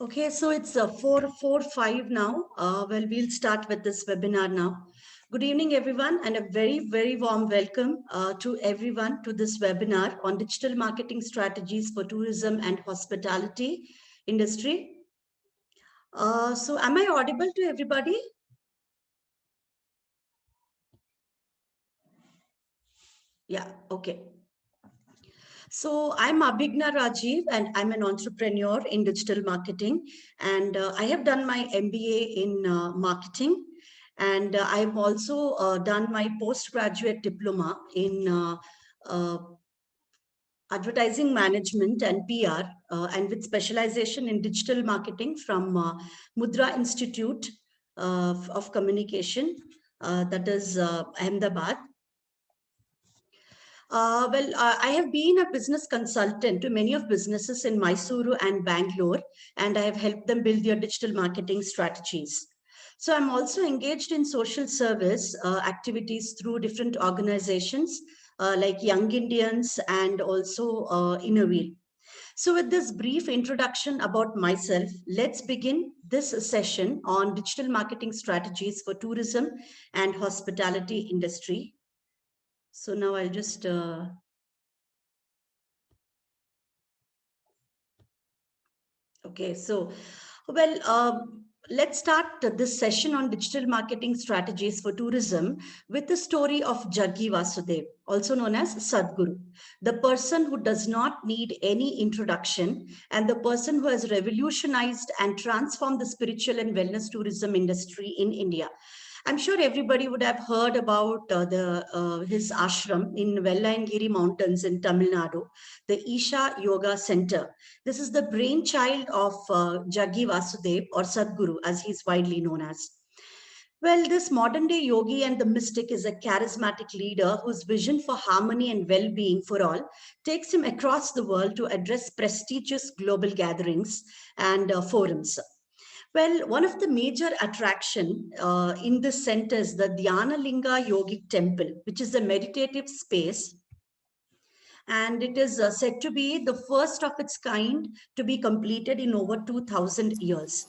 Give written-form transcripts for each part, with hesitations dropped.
Okay, so it's 4:45 now. Well, we'll start with this webinar now. Good evening, everyone, and a very, very warm welcome to everyone to this webinar on digital marketing strategies for tourism and hospitality industry. So am I audible to everybody? Yeah, okay. So I'm Abhigna Rajiv, and I'm an entrepreneur in digital marketing. And I have done my MBA in marketing. And I've also done my postgraduate diploma in uh, advertising management and PR, and with specialization in digital marketing from Mudra Institute of Communication, that is Ahmedabad. I have been a business consultant to many of businesses in Mysuru and Bangalore, and I have helped them build their digital marketing strategies. So I'm also engaged in social service activities through different organizations like Young Indians and also Innovate. So with this brief introduction about myself, let's begin this session on digital marketing strategies for tourism and hospitality industry. So now I'll just Okay, so, let's start this session on digital marketing strategies for tourism with the story of Jaggi Vasudev, also known as Sadhguru, the person who does not need any introduction and the person who has revolutionized and transformed the spiritual and wellness tourism industry in India. I'm sure everybody would have heard about his ashram in Vellayangiri Mountains in Tamil Nadu, the Isha Yoga Center. This is the brainchild of Jaggi Vasudev, or Sadhguru, as he's widely known as. Well, this modern day yogi and the mystic is a charismatic leader whose vision for harmony and well being for all takes him across the world to address prestigious global gatherings and forums. Well, one of the major attraction in this center is the Dhyanalinga Yogic Temple, which is a meditative space, and it is said to be the first of its kind to be completed in over 2000 years.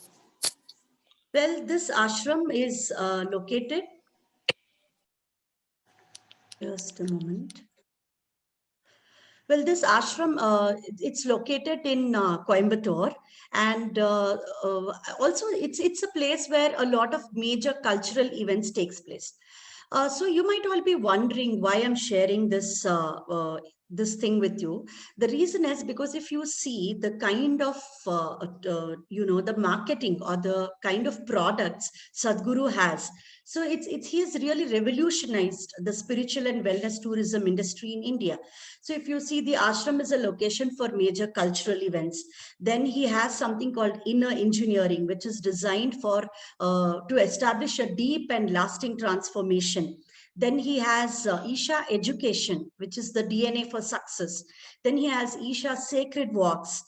Well, this ashram is located, just a moment. Well, this ashram, it's located in Coimbatore, and also it's a place where a lot of major cultural events takes place. So you might all be wondering why I'm sharing this thing with you. The reason is because if you see the kind of the marketing or the kind of products Sadhguru has, so it's he has really revolutionized the spiritual and wellness tourism industry in India. So if you see, the ashram is a location for major cultural events. Then he has something called inner engineering, which is designed for to establish a deep and lasting transformation. Then he has Isha Education, which is the DNA for success. Then he has Isha Sacred Walks,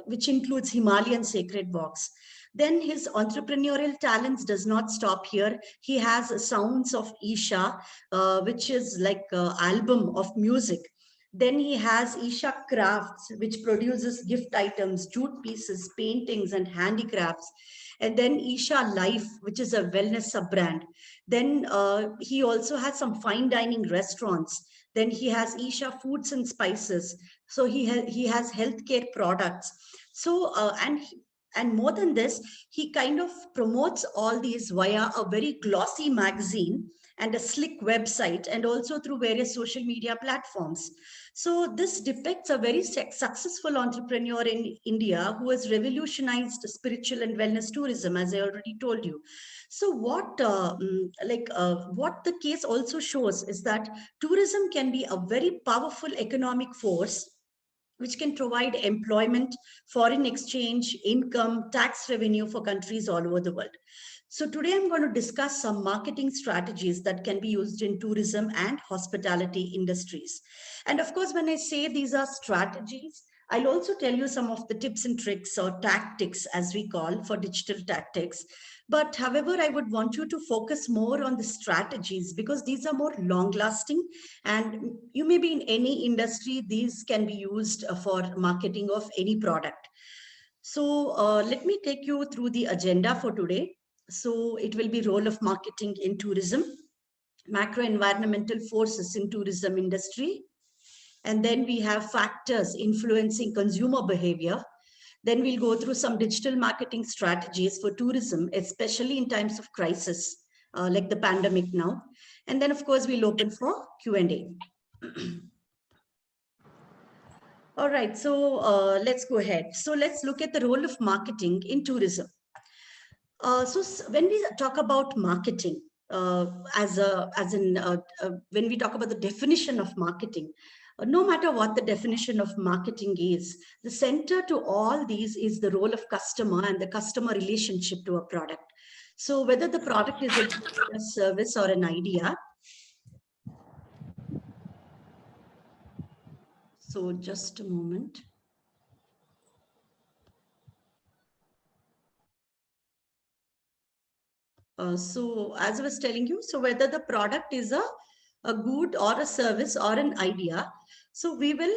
which includes Himalayan sacred walks. Then his entrepreneurial talents does not stop here. He has Sounds of Isha, which is like an album of music. Then he has Isha Crafts, which produces gift items, jute pieces, paintings, and handicrafts. And then Isha Life, which is a wellness sub brand. Then he also has some fine dining restaurants. Then he has Isha Foods and Spices. So he has healthcare products. So And more than this, he kind of promotes all these via a very glossy magazine and a slick website, and also through various social media platforms. So this depicts a very successful entrepreneur in India who has revolutionized spiritual and wellness tourism, as I already told you. So what the case also shows is that tourism can be a very powerful economic force which can provide employment, foreign exchange, income, tax revenue for countries all over the world. So today I'm going to discuss some marketing strategies that can be used in tourism and hospitality industries. And of course, when I say these are strategies, I'll also tell you some of the tips and tricks or tactics, as we call for digital tactics. But however, I would want you to focus more on the strategies because these are more long lasting, and you may be in any industry, these can be used for marketing of any product. So let me take you through the agenda for today. So it will be role of marketing in tourism, macro environmental forces in tourism industry, and then we have factors influencing consumer behavior. Then we'll go through some digital marketing strategies for tourism, especially in times of crisis, like the pandemic now. And then, of course, we'll open for Q&A. All right, so let's go ahead. So let's look at the role of marketing in tourism. When we talk about marketing, when we talk about the definition of marketing, no matter what the definition of marketing is, the center to all these is the role of customer and the customer relationship to a product. So whether the product is a service or an idea. So just a moment. So as I was telling you, so whether the product is a good or a service or an idea, so we will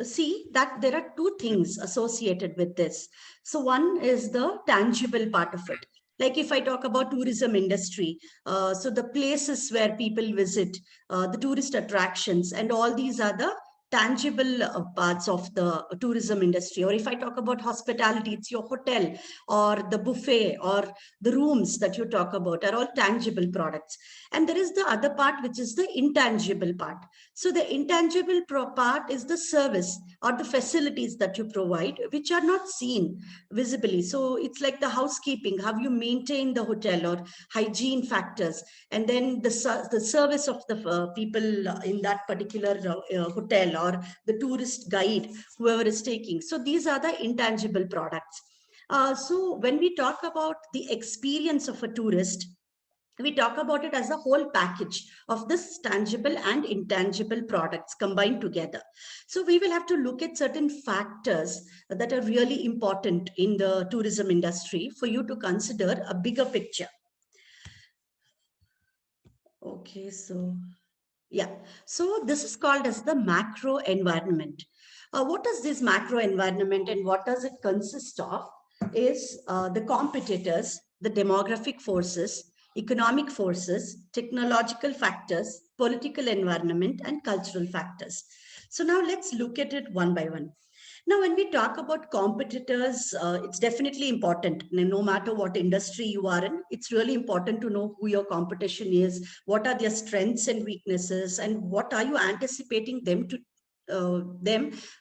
see that there are two things associated with this. So one is the tangible part of it. Like if I talk about tourism industry, so the places where people visit, the tourist attractions, and all these are the tangible parts of the tourism industry. Or if I talk about hospitality, it's your hotel or the buffet or the rooms that you talk about are all tangible products. And there is the other part, which is the intangible part. So the intangible part is the service or the facilities that you provide, which are not seen visibly. So it's like the housekeeping, how you maintain the hotel, or hygiene factors, and then the service of the people in that particular hotel, or the tourist guide, whoever is taking. So these are the intangible products. So when we talk about the experience of a tourist, we talk about it as a whole package of this tangible and intangible products combined together. So we will have to look at certain factors that are really important in the tourism industry for you to consider a bigger picture. Okay, so yeah, so this is called as the macro environment. What is this macro environment and what does it consist of? Is the competitors, the demographic forces, economic forces, technological factors, political environment, and cultural factors. So now let's look at it one by one. Now, when we talk about competitors, it's definitely important. No matter what industry you are in, it's really important to know who your competition is, what are their strengths and weaknesses, and what are you anticipating them to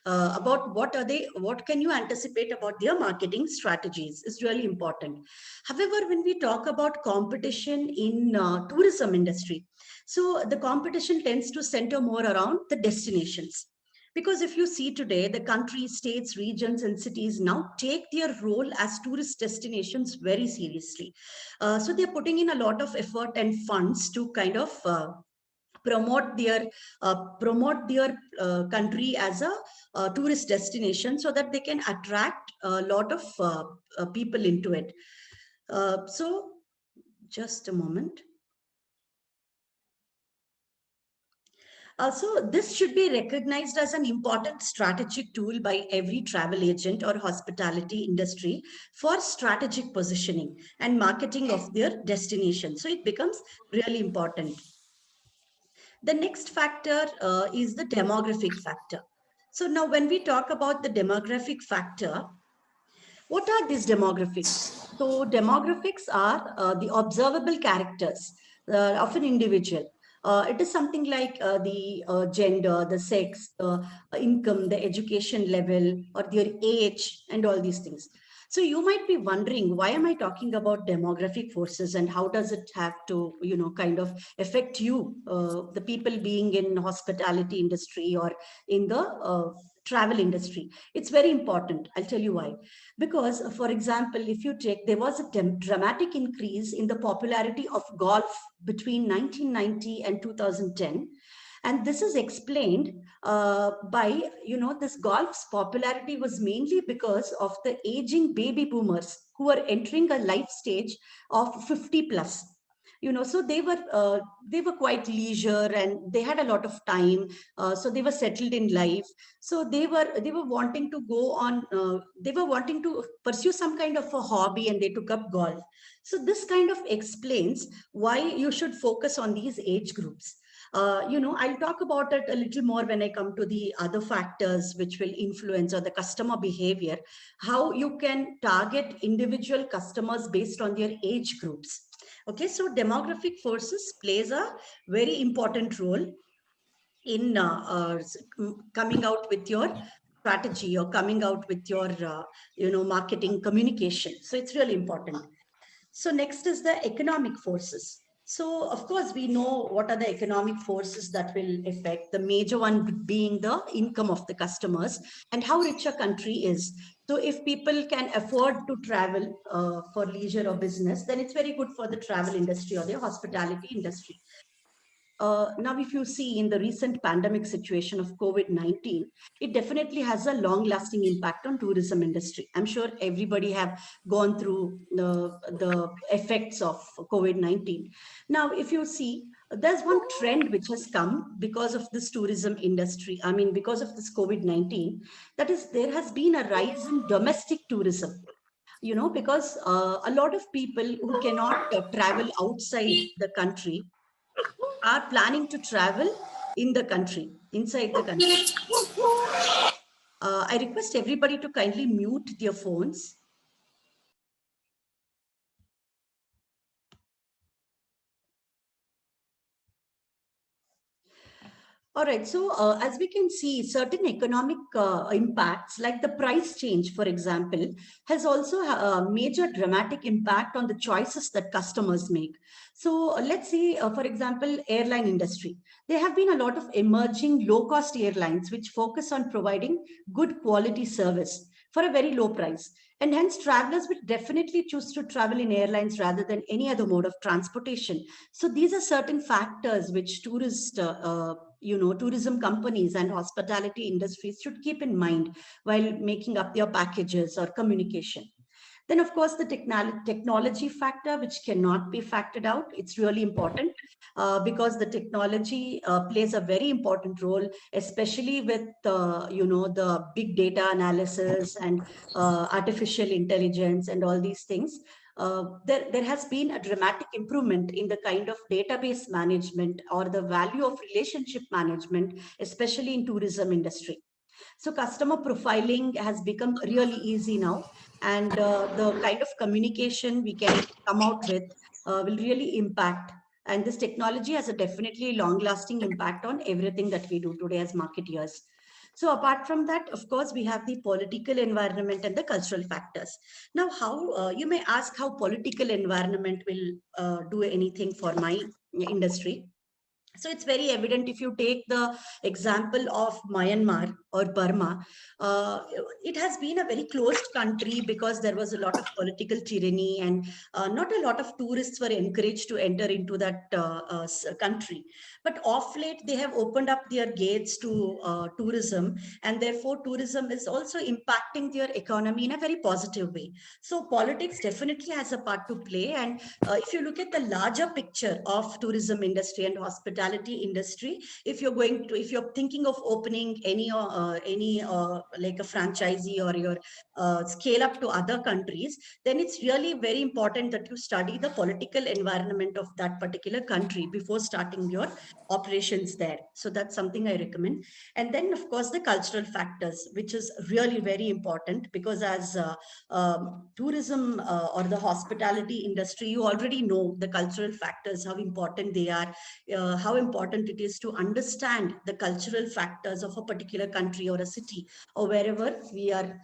about what can you anticipate about their marketing strategies is really important. However, when we talk about competition in tourism industry, so the competition tends to center more around the destinations. Because if you see today, the countries, states, regions, and cities now take their role as tourist destinations very seriously. So they're putting in a lot of effort and funds to kind of promote their country as a tourist destination, so that they can attract a lot of people into it. So just a moment. So this should be recognized as an important strategic tool by every travel agent or hospitality industry for strategic positioning and marketing of their destination. So it becomes really important. The next factor is the demographic factor. So now when we talk about the demographic factor, What are these demographics? So demographics are the observable characters of an individual. It is something like the gender, the sex, the income, the education level, or their age, and all these things. So you might be wondering, why am I talking about demographic forces, and how does it have to, kind of affect you, the people being in hospitality industry or in the travel industry? It's very important. I'll tell you why. Because, for example, if you take, there was a dramatic increase in the popularity of golf between 1990 and 2010. And this is explained by, this golf's popularity was mainly because of the aging baby boomers who are entering a life stage of 50 plus. So they were quite leisure, and they had a lot of time, so they were settled in life. So they were wanting to go on, they were wanting to pursue some kind of a hobby, and they took up golf. So this kind of explains why you should focus on these age groups. I'll talk about it a little more when I come to the other factors which will influence or the customer behavior, how you can target individual customers based on their age groups. Okay, so demographic forces plays a very important role in coming out with your strategy, or coming out with your marketing communication. So it's really important. So next is the economic forces. So of course we know what are the economic forces that will affect, the major one being the income of the customers and how rich a country is. So if people can afford to travel for leisure or business, then it's very good for the travel industry or the hospitality industry. Now, if you see in the recent pandemic situation of COVID-19, it definitely has a long-lasting impact on tourism industry. I'm sure everybody have gone through the effects of COVID-19. Now, if you see, there's one trend which has come because of this tourism industry. I mean, because of this COVID-19, that is, there has been a rise in domestic tourism. Because a lot of people who cannot travel outside the country are planning to travel in the country, inside the country. I request everybody to kindly mute their phones. All right, so as we can see, certain economic impacts, like the price change, for example, has also a major dramatic impact on the choices that customers make. So let's see, for example, airline industry. There have been a lot of emerging low-cost airlines which focus on providing good quality service for a very low price. And hence, travelers will definitely choose to travel in airlines rather than any other mode of transportation. So these are certain factors which tourism companies and hospitality industries should keep in mind while making up their packages or communication. Then, of course, the technology factor, which cannot be factored out. It's really important because the technology plays a very important role, especially with, the big data analysis and artificial intelligence and all these things. There has been a dramatic improvement in the kind of database management or the value of relationship management, especially in tourism industry. So customer profiling has become really easy now, and the kind of communication we can come out with will really impact. And this technology has a definitely long-lasting impact on everything that we do today as marketeers. So apart from that, of course, we have the political environment and the cultural factors. Now, how you may ask how political environment will do anything for my industry. So it's very evident if you take the example of Myanmar or Burma. Uh, it has been a very closed country because there was a lot of political tyranny, and not a lot of tourists were encouraged to enter into that country. But of late, they have opened up their gates to tourism, and therefore tourism is also impacting their economy in a very positive way. So politics definitely has a part to play. And if you look at the larger picture of tourism industry and hospitality, hospitality industry, if you're thinking of opening any like a franchisee, or your scale up to other countries, then it's really very important that you study the political environment of that particular country before starting your operations there. So that's something I recommend. And then, of course, the cultural factors, which is really very important, because as tourism or the hospitality industry, you already know the cultural factors, how important they are, how important it is to understand the cultural factors of a particular country or a city, or wherever we are,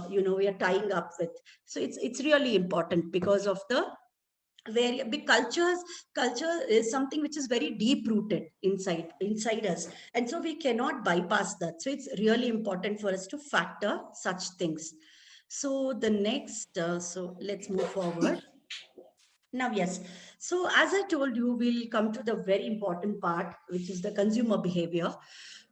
we are tying up with. So it's really important because of the very big culture is something which is very deep rooted inside us, and so we cannot bypass that. So it's really important for us to factor such things. So the next, so let's move forward. Now, yes. So as I told you, we'll come to the very important part, which is the consumer behavior.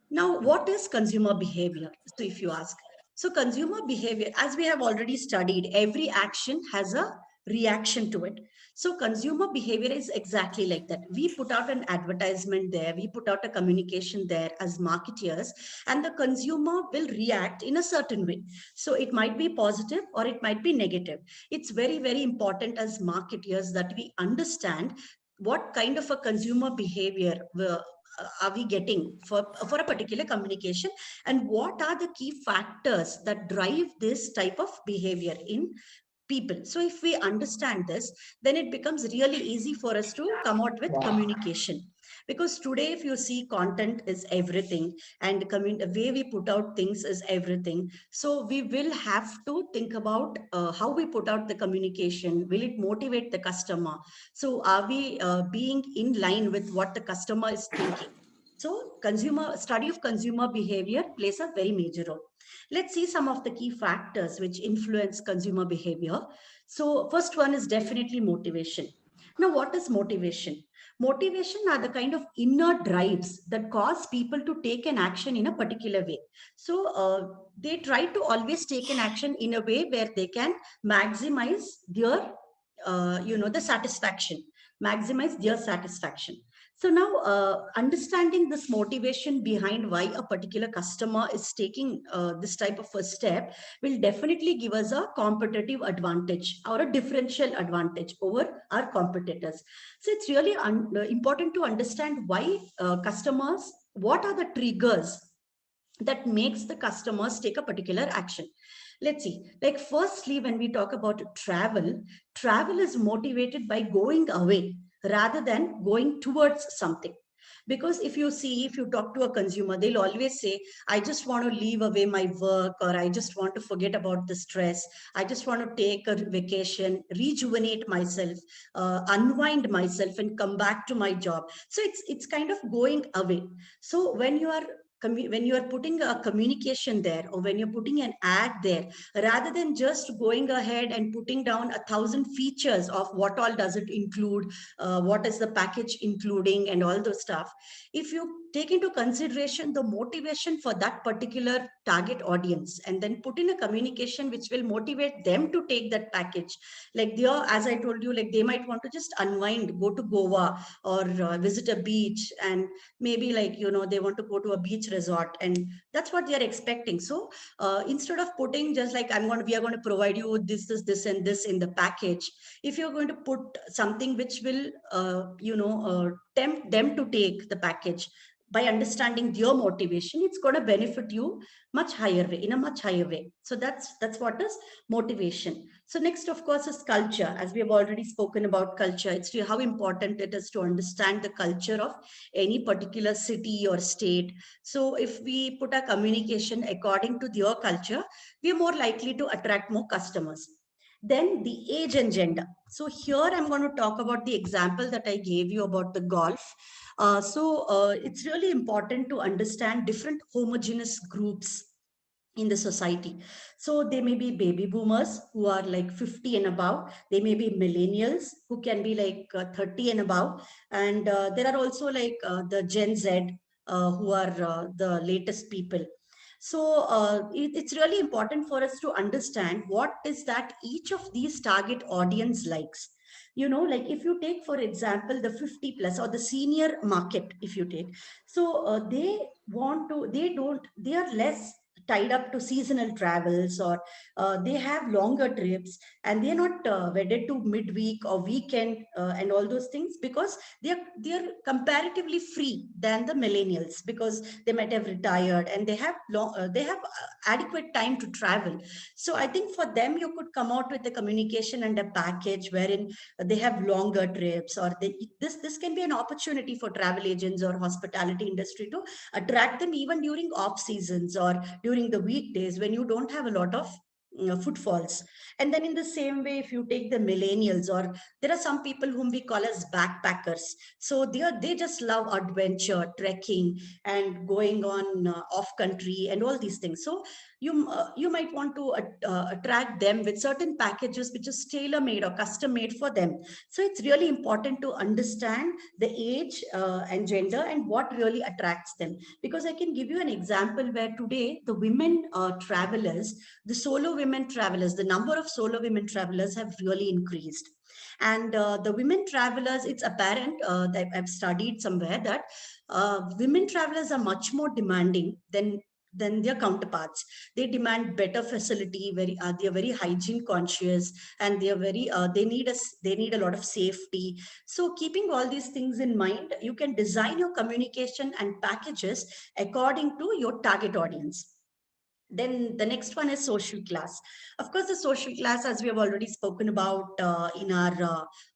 Now, what is consumer behavior? So if you ask, so consumer behavior, as we have already studied, every action has a reaction to it. So consumer behavior is exactly like that. We put out an advertisement there, we put out a communication there as marketeers, and the consumer will react in a certain way. So it might be positive or it might be negative. It's very, very important as marketeers that we understand what kind of a consumer behavior are we getting for a particular communication, and what are the key factors that drive this type of behavior in people. So if we understand this, then it becomes really easy for us to come out with communication. Because today, if you see, content is everything, and the way we put out things is everything. So we will have to think about how we put out the communication. Will it motivate the customer? So are we being in line with what the customer is thinking? So consumer study of consumer behavior plays a very major role. Let's see some of the key factors which influence consumer behavior. So first one is definitely motivation. Now, what is motivation? Motivation are the kind of inner drives that cause people to take an action in a particular way. So they try to always take an action in a way where they can maximize their, the satisfaction, maximize their satisfaction. So now, understanding this motivation behind why a particular customer is taking this type of a step will definitely give us a competitive advantage or a differential advantage over our competitors. So it's really important to understand why customers, what are the triggers that makes the customers take a particular action. Let's see, like firstly, when we talk about travel is motivated by going away rather than going towards something. Because if you see, if you talk to a consumer, they'll always say, I just want to leave away my work, or I just want to forget about the stress, I just want to take a vacation, rejuvenate myself, unwind myself, and come back to my job. So it's kind of going away. So when you are putting a communication there, or when you're putting an ad there, rather than just going ahead and putting down 1,000 features of what all does it include, what is the package including, and all those stuff, if you take into consideration the motivation for that particular target audience, and then put in a communication which will motivate them to take that package, like they are, as I told you, like they might want to just unwind, go to Goa, or visit a beach, and maybe, like, they want to go to a beach resort, and that's what they are expecting. So instead of putting just like, we are going to provide you this and this in the package, if you're going to put something which will tempt them to take the package, by understanding your motivation, it's going to benefit you much higher way, in a much higher way. So that's what is motivation. So next, of course, is culture. As we have already spoken about culture, it's how important it is to understand the culture of any particular city or state. So if we put our communication according to their culture, we are more likely to attract more customers. Then the age and gender. So here I'm going to talk about the example that I gave you about the golf. It's really important to understand different homogeneous groups in the society. So they may be baby boomers who are like 50 and above. They may be millennials who can be like 30 and above. And there are also like the Gen Z who are the latest people. So it's really important for us to understand what is that each of these target audience likes. Like if you take, for example, the 50 plus or the senior market, if you take, so they are less tied up to seasonal travels, or they have longer trips, and they're not wedded to midweek or weekend and all those things, because they're comparatively free than the millennials, because they might have retired and they have adequate time to travel. So I think for them, you could come out with a communication and a package wherein they have longer trips, or this can be an opportunity for travel agents or hospitality industry to attract them even during off seasons or during the weekdays when you don't have a lot of footfalls. And then in the same way, if you take the millennials, or there are some people whom we call as backpackers, so they just love adventure, trekking, and going on off country and all these things. So you might want to attract them with certain packages which is tailor made or custom made for them. So it's really important to understand the age and gender and what really attracts them, because I can give you an example where today the women travelers, the solo women travelers, the number of solo women travelers have really increased. And the women travelers, it's apparent that I've studied somewhere that women travelers are much more demanding than their counterparts. They demand better facility, they are very hygiene conscious, and they need a lot of safety. So keeping all these things in mind, you can design your communication and packages according to your target audience. Then the next one is social class. Of course, the social class, as we have already spoken about in our,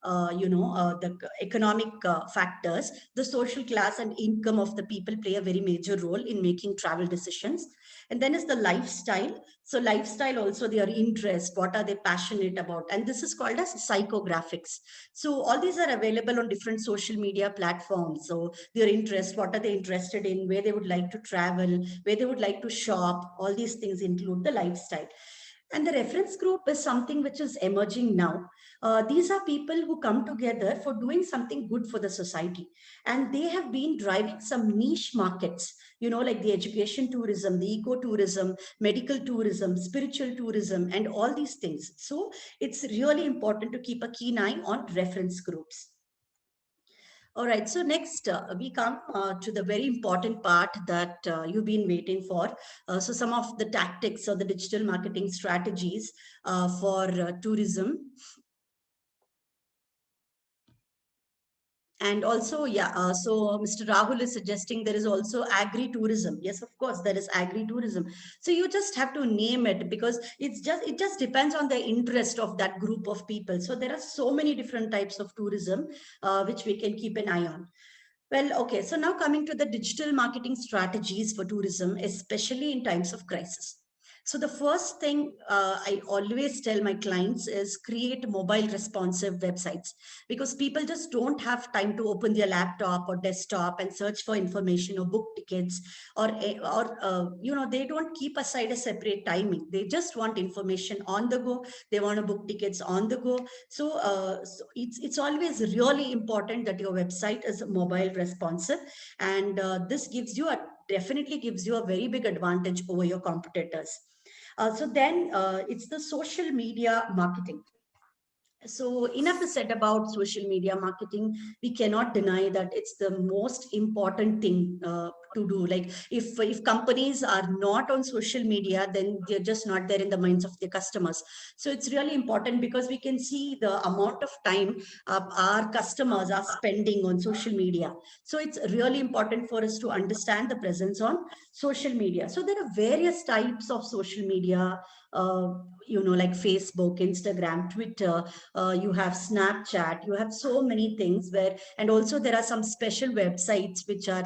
the economic factors, the social class and income of the people play a very major role in making travel decisions. And then is the lifestyle. So lifestyle also, their interest, what are they passionate about? And this is called as psychographics. So all these are available on different social media platforms. So their interest, what are they interested in, where they would like to travel, where they would like to shop, all these things include the lifestyle. And the reference group is something which is emerging now. These are people who come together for doing something good for the society. And they have been driving some niche markets, like the education tourism, the ecotourism, medical tourism, spiritual tourism, and all these things. So it's really important to keep a keen eye on reference groups. All right, so next we come to the very important part that you've been waiting for. So some of the tactics or the digital marketing strategies for tourism. And also, yeah, so Mr. Rahul is suggesting there is also agri-tourism. Yes, of course, there is agri-tourism. So you just have to name it, because it just depends on the interest of that group of people. So there are so many different types of tourism which we can keep an eye on. Well, okay, so now coming to the digital marketing strategies for tourism, especially in times of crisis. So the first thing I always tell my clients is create mobile responsive websites, because people just don't have time to open their laptop or desktop and search for information or book tickets, or they don't keep aside a separate timing. They just want information on the go. They want to book tickets on the go. So it's always really important that your website is mobile responsive, and this definitely gives you a very big advantage over your competitors. So then it's the social media marketing. So enough is said about social media marketing. We cannot deny that it's the most important thing to do. Like if companies are not on social media, then they're just not there in the minds of their customers. So it's really important, because we can see the amount of time our customers are spending on social media. So it's really important for us to understand the presence on social media. So there are various types of social media, like Facebook, Instagram, Twitter, you have Snapchat, you have so many things and also there are some special websites which are,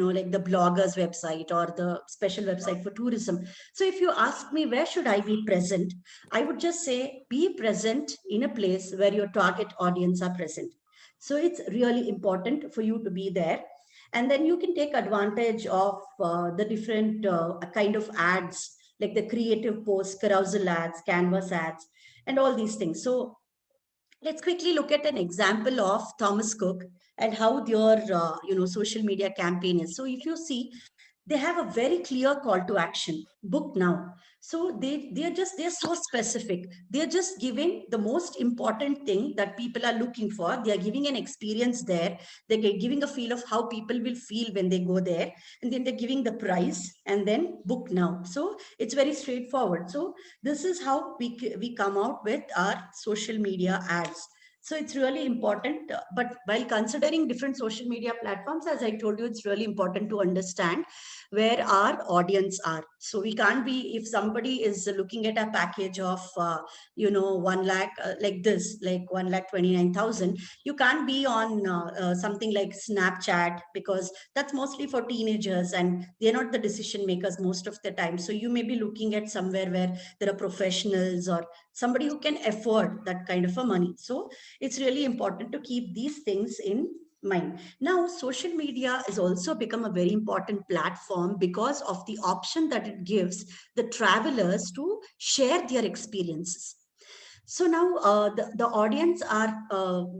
like the bloggers website or the special website for tourism. So if you ask me, where should I be present? I would just say, be present in a place where your target audience are present. So it's really important for you to be there. And then you can take advantage of the different kind of ads, like the creative posts, carousel ads, canvas ads, and all these things. So let's quickly look at an example of Thomas Cook and how their social media campaign is. So if you see, they have a very clear call to action: book now. So they're so specific. They're just giving the most important thing that people are looking for. They are giving an experience there. They're giving a feel of how people will feel when they go there, and then they're giving the price, and then book now. So it's very straightforward. So this is how we come out with our social media ads. So it's really important. But while considering different social media platforms, as I told you, it's really important to understand where our audience are. So we can't be, if somebody is looking at a package of 1 lakh, like this, like 1,29,000, you can't be on something like Snapchat, because that's mostly for teenagers and they're not the decision makers most of the time. So you may be looking at somewhere where there are professionals or somebody who can afford that kind of a money. So it's really important to keep these things in mind. Now, social media has also become a very important platform because of the option that it gives the travelers to share their experiences. So now the audience are,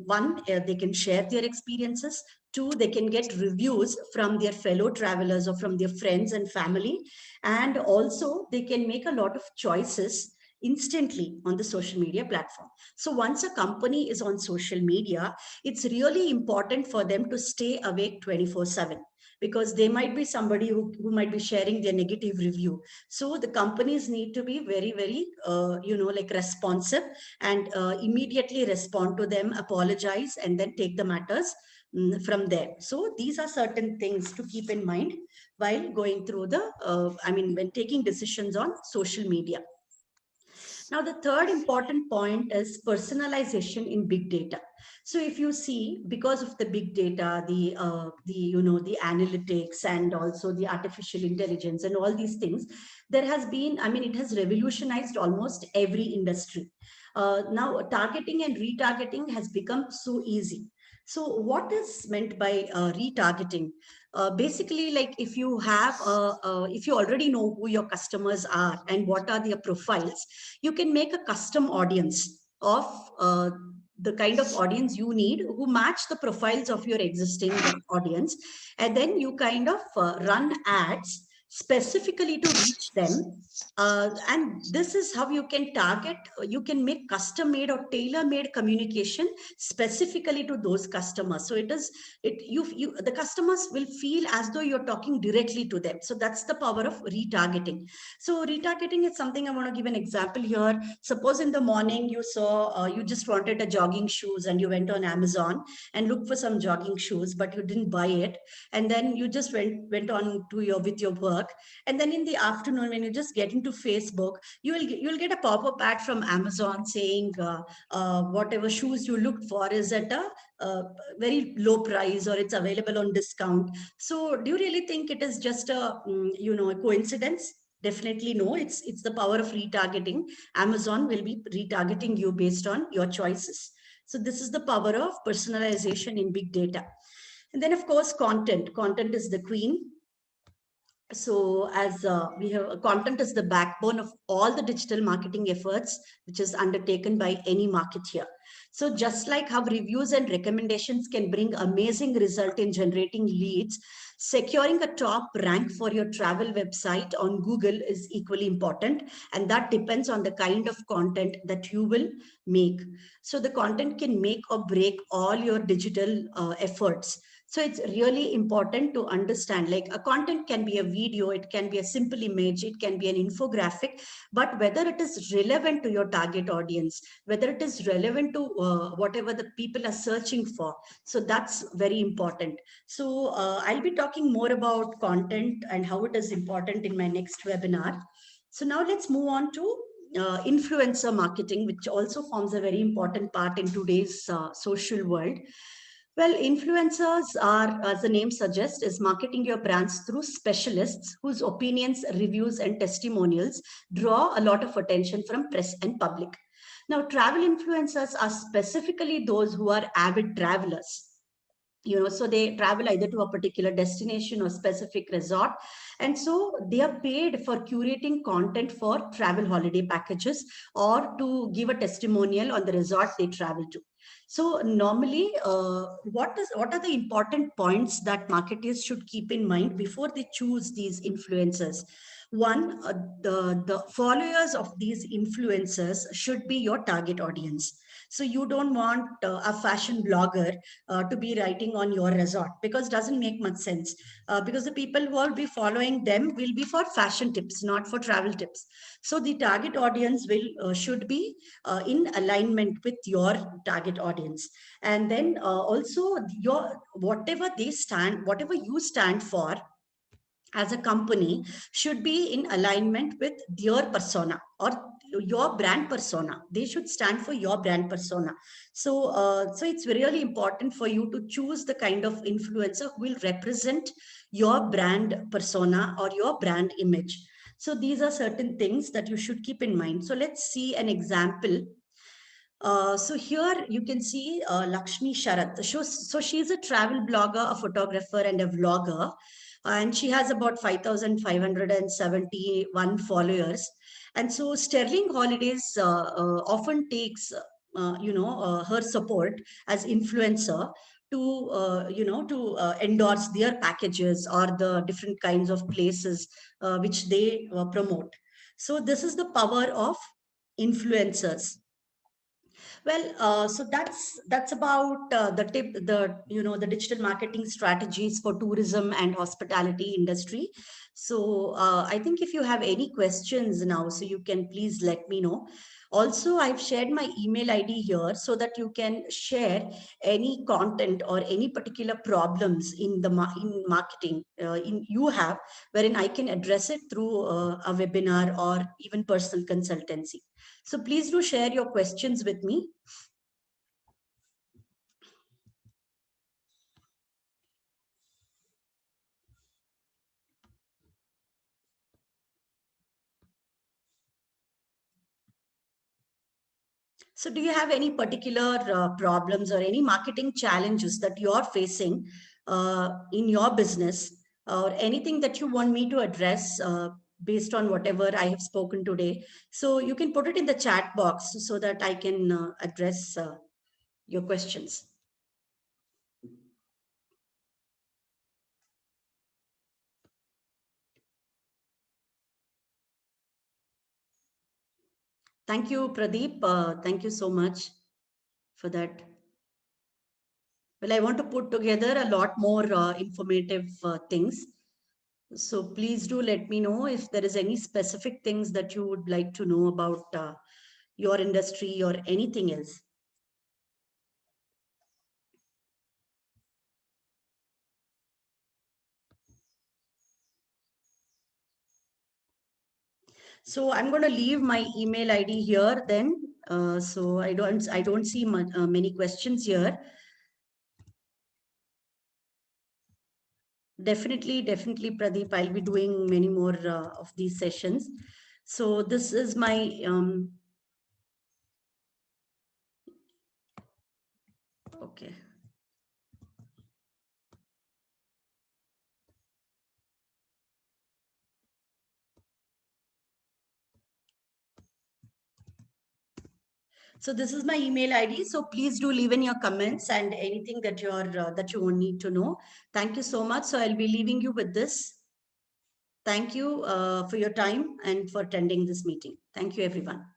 one, they can share their experiences. Two, they can get reviews from their fellow travelers or from their friends and family. And also they can make a lot of choices instantly on the social media platform. So once a company is on social media, it's really important for them to stay awake 24/7, because they might be somebody who might be sharing their negative review. So the companies need to be very, very, like responsive, and immediately respond to them, apologize, and then take the matters from there. So these are certain things to keep in mind while going through when taking decisions on social media. Now, the third important point is personalization in big data. So if you see, because of the big data, the analytics, and also the artificial intelligence and all these things, there has been, it has revolutionized almost every industry. Now, targeting and retargeting has become so easy. So what is meant by retargeting? Basically, like if you have, if you already know who your customers are and what are their profiles, you can make a custom audience of the kind of audience you need, who match the profiles of your existing audience. And then you kind of run ads specifically to reach them. And this is how you can target, you can make custom made or tailor made communication specifically to those customers. So the customers will feel as though you're talking directly to them. So that's the power of retargeting. So retargeting is something I want to give an example here. Suppose in the morning you saw, you just wanted a jogging shoes and you went on Amazon and looked for some jogging shoes, but you didn't buy it. And then you just went on to with your work. And then in the afternoon, when you just get into Facebook, you'll get a pop-up ad from Amazon saying whatever shoes you looked for is at a very low price, or it's available on discount. So do you really think it is just a coincidence? Definitely no. It's the power of retargeting. Amazon will be retargeting you based on your choices. So this is the power of personalization in big data. And then of course, content is the queen. So as we have, content is the backbone of all the digital marketing efforts which is undertaken by any marketeer. So just like how reviews and recommendations can bring amazing result in generating leads, securing a top rank for your travel website on Google is equally important, and that depends on the kind of content that you will make. So the content can make or break all your digital efforts. So it's really important to understand, like a content can be a video, it can be a simple image, it can be an infographic, but whether it is relevant to your target audience, whether it is relevant to whatever the people are searching for. So that's very important. So I'll be talking more about content and how it is important in my next webinar. So now let's move on to influencer marketing, which also forms a very important part in today's social world. Well, influencers are, as the name suggests, is marketing your brands through specialists whose opinions, reviews, and testimonials draw a lot of attention from press and public. Now, travel influencers are specifically those who are avid travelers. So they travel either to a particular destination or specific resort, and so they are paid for curating content for travel holiday packages or to give a testimonial on the resort they travel to. So normally, what are the important points that marketers should keep in mind before they choose these influencers? One, the followers of these influencers should be your target audience. So you don't want a fashion blogger to be writing on your resort, because it doesn't make much sense. Because the people who will be following them will be for fashion tips, not for travel tips. So the target audience will should be in alignment with your target audience. And then also your whatever you stand for as a company should be in alignment with your persona or your brand persona. They should stand for your brand persona. So it's really important for you to choose the kind of influencer who will represent your brand persona or your brand image. So these are certain things that you should keep in mind. So let's see an example. So here you can see Lakshmi Sharat. So she's a travel blogger, a photographer, and a vlogger, and she has about 5,571 followers. And so Sterling Holidays often takes, her support as influencer to, endorse their packages or the different kinds of places which they promote. So this is the power of influencers. Well, so that's about the digital marketing strategies for tourism and hospitality industry. So I think if you have any questions now, so you can please let me know. Also, I've shared my email ID here so that you can share any content or any particular problems in in marketing in you have, wherein I can address it through a webinar or even personal consultancy. So please do share your questions with me. So do you have any particular problems or any marketing challenges that you're facing in your business, or anything that you want me to address based on whatever I have spoken today? So you can put it in the chat box so that I can address your questions. Thank you, Pradeep. Thank you so much for that. Well, I want to put together a lot more informative things. So please do let me know if there is any specific things that you would like to know about your industry or anything else. So I'm going to leave my email ID here then. So I don't see many questions here. Definitely, Pradeep. I'll be doing many more of these sessions. So this is my okay. So this is my email ID. So please do leave in your comments and anything that that you need to know. Thank you so much. So I'll be leaving you with this. Thank you for your time and for attending this meeting. Thank you, everyone.